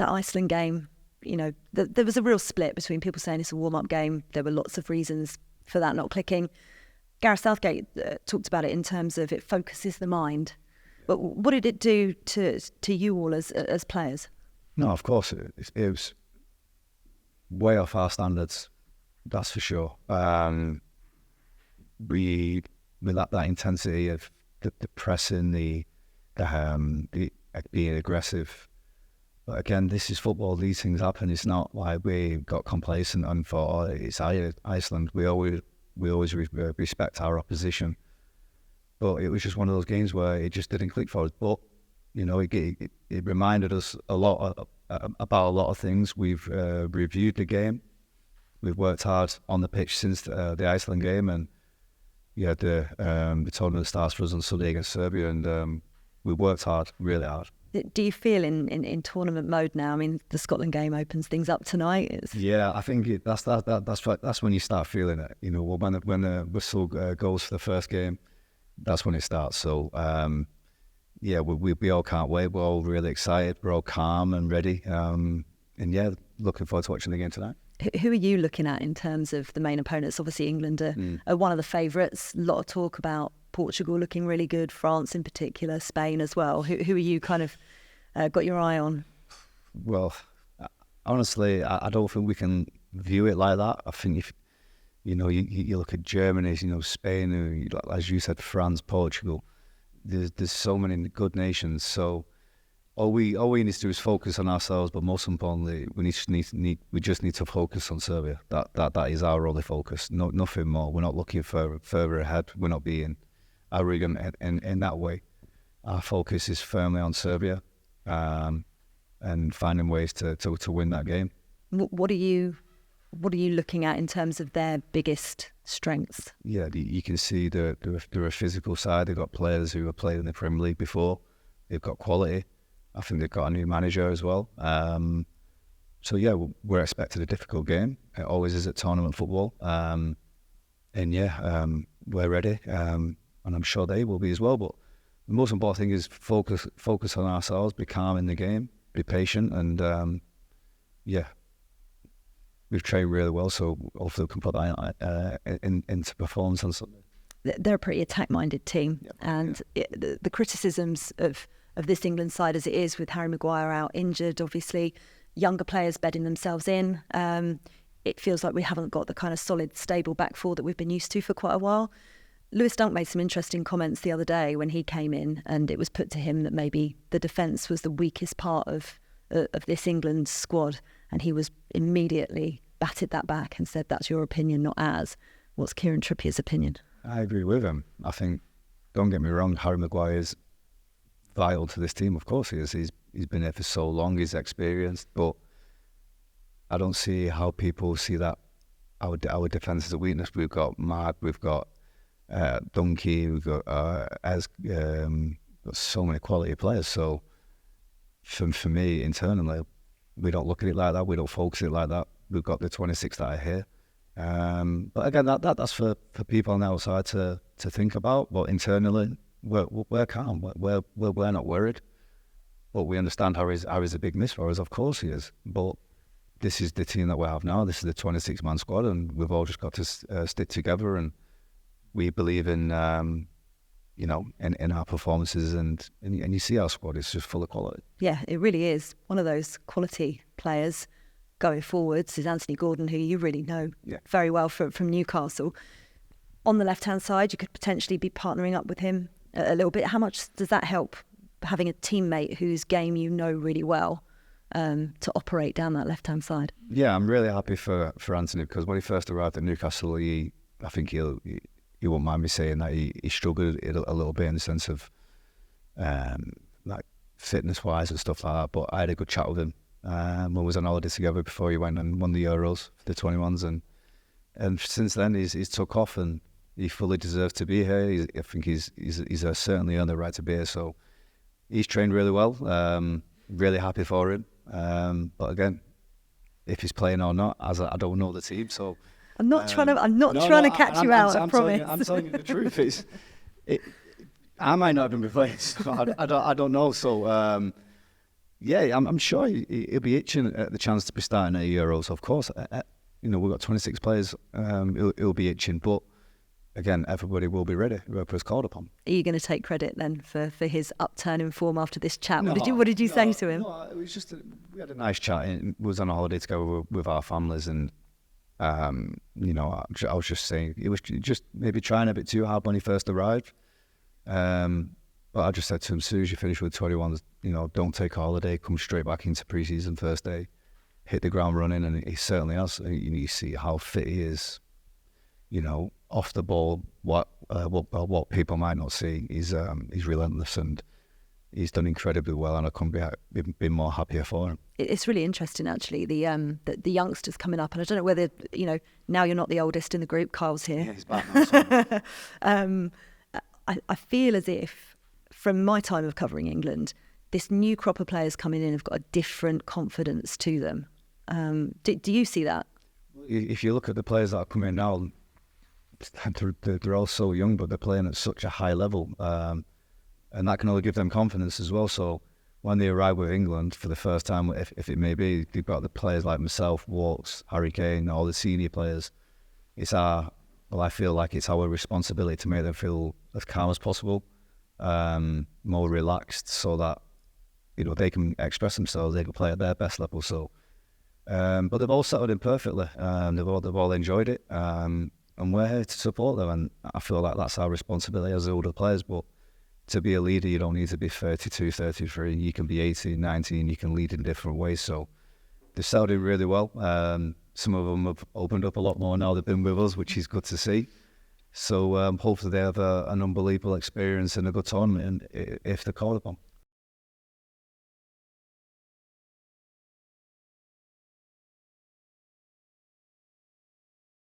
that Iceland game, there was a real split between people saying it's a warm-up game. There were lots of reasons for that not clicking. Gareth Southgate talked about it in terms of it focuses the mind. But what did it do to you all as players? No, of course, it was way off our standards, that's for sure. We lacked that intensity of the pressing, the being aggressive. But again, this is football. These things happen. It's not like we got complacent and thought, oh, it's Iceland. We always respect our opposition. But it was just one of those games where it just didn't click for us. But it reminded us a lot about a lot of things. We've reviewed the game. We've worked hard on the pitch since the Iceland game, and the tournament starts for us on Sunday against Serbia, and we worked hard, really hard. Do you feel in tournament mode now? I mean, the Scotland game opens things up tonight. Yeah, I think that's when you start feeling it. When the whistle goes for the first game, that's when it starts. So we all can't wait. We're all really excited. We're all calm and ready. Looking forward to watching the game tonight. Who are you looking at in terms of the main opponents? Obviously, England are one of the favourites. A lot of talk about Portugal looking really good, France in particular, Spain as well. Who are you kind of got your eye on? Well, honestly, I don't think we can view it like that. I think if you look at Germany, Spain, as you said, France, Portugal. There's so many good nations. So all we need to do is focus on ourselves, but most importantly, we just need to focus on Serbia. That is our only focus. Nothing more. We're not looking further ahead. We're not being arrogant in that way. Our focus is firmly on Serbia, and finding ways to win that game. What are you looking at in terms of their biggest strengths? Yeah, you can see they're a physical side. They've got players who have played in the Premier League before. They've got quality. I think they've got a new manager as well. We're expecting a difficult game. It always is at tournament football. We're ready. And I'm sure they will be as well. But the most important thing is focus on ourselves, be calm in the game, be patient, and we've trained really well, so hopefully we can put that into performance on Sunday. They're a pretty attack-minded team, the criticisms of this England side as it is, with Harry Maguire out injured, obviously, younger players bedding themselves in. It feels like we haven't got the kind of solid, stable back four that we've been used to for quite a while. Lewis Dunk made some interesting comments the other day when he came in, and it was put to him that maybe the defence was the weakest part of this England squad, and he was immediately batted that back and said, that's your opinion, not ours. What's Kieran Trippier's opinion? I agree with him. I think, don't get me wrong, Harry Maguire is vital to this team. Of course he is. He's been there for so long, he's experienced, but I don't see how people see that our defence is a weakness. We've got Mark, we've got Donkey, we've got so many quality players. So for me, internally, we don't look at it like that. We don't focus it like that. We've got the 26 that are here. But again, that's for people on the outside to think about. But internally, we're calm. We're not worried. But we understand Harry's a big miss for us. Of course he is. But this is the team that we have now. This is the 26-man squad, and we've all just got to stick together. And we believe in our performances, and you see our squad is just full of quality. Yeah, it really is. One of those quality players going forwards is Anthony Gordon, who you really know very well from Newcastle. On the left-hand side, you could potentially be partnering up with him a little bit. How much does that help, having a teammate whose game you know really well, to operate down that left-hand side? Yeah, I'm really happy for Anthony, because when he first arrived at Newcastle, I think he won't mind me saying that he struggled a little bit in the sense of like fitness-wise and stuff like that. But I had a good chat with him when we was on holiday together before he went and won the Euros for the 21s, and since then he's took off, and he fully deserves to be here. I think he's certainly earned the right to be here. So he's trained really well. Really happy for him. But again, if he's playing or not, as I don't know the team, so. I'm not trying to catch you out. I promise. I'm telling you the truth. I might not have been replaced. I don't know. So Yeah, I'm sure he'll be itching at the chance to be starting at Euros. Of course, we've got 26 players. He'll be itching, but again, everybody will be ready. Whoever's called upon. Are you going to take credit then for his upturn in form after this chat? What did you say to him? No, it was just we had a nice chat. We was on a holiday together with our families, and I was just saying it was just maybe trying a bit too hard when he first arrived. But I just said to him, as soon as you finish with 21s, don't take a holiday, come straight back into pre-season first day, hit the ground running, and he certainly has. You see how fit he is, off the ball, what people might not see. He's relentless, and he's done incredibly well, and I couldn't be more happier for him. It's really interesting, actually, the youngsters coming up, and I don't know whether, now you're not the oldest in the group, Kyle's here. Yeah, he's back now. I feel as if, from my time of covering England, this new crop of players coming in have got a different confidence to them. Do you see that? If you look at the players that are coming in now, they're all so young, but they're playing at such a high level, and that can only give them confidence as well. So when they arrive with England for the first time, if it may be, they've got the players like myself, Walks, Harry Kane, all the senior players. I feel like it's our responsibility to make them feel as calm as possible, more relaxed, so that they can express themselves, they can play at their best level. So, but they've all settled in perfectly. They've all enjoyed it, and we're here to support them. And I feel like that's our responsibility as older players. But to be a leader, you don't need to be 32, 33. You can be 18, 19. You can lead in different ways. So they've settled in really well. Some of them have opened up a lot more now they've been with us, which is good to see. So hopefully they have an unbelievable experience and a good tournament if they're called upon.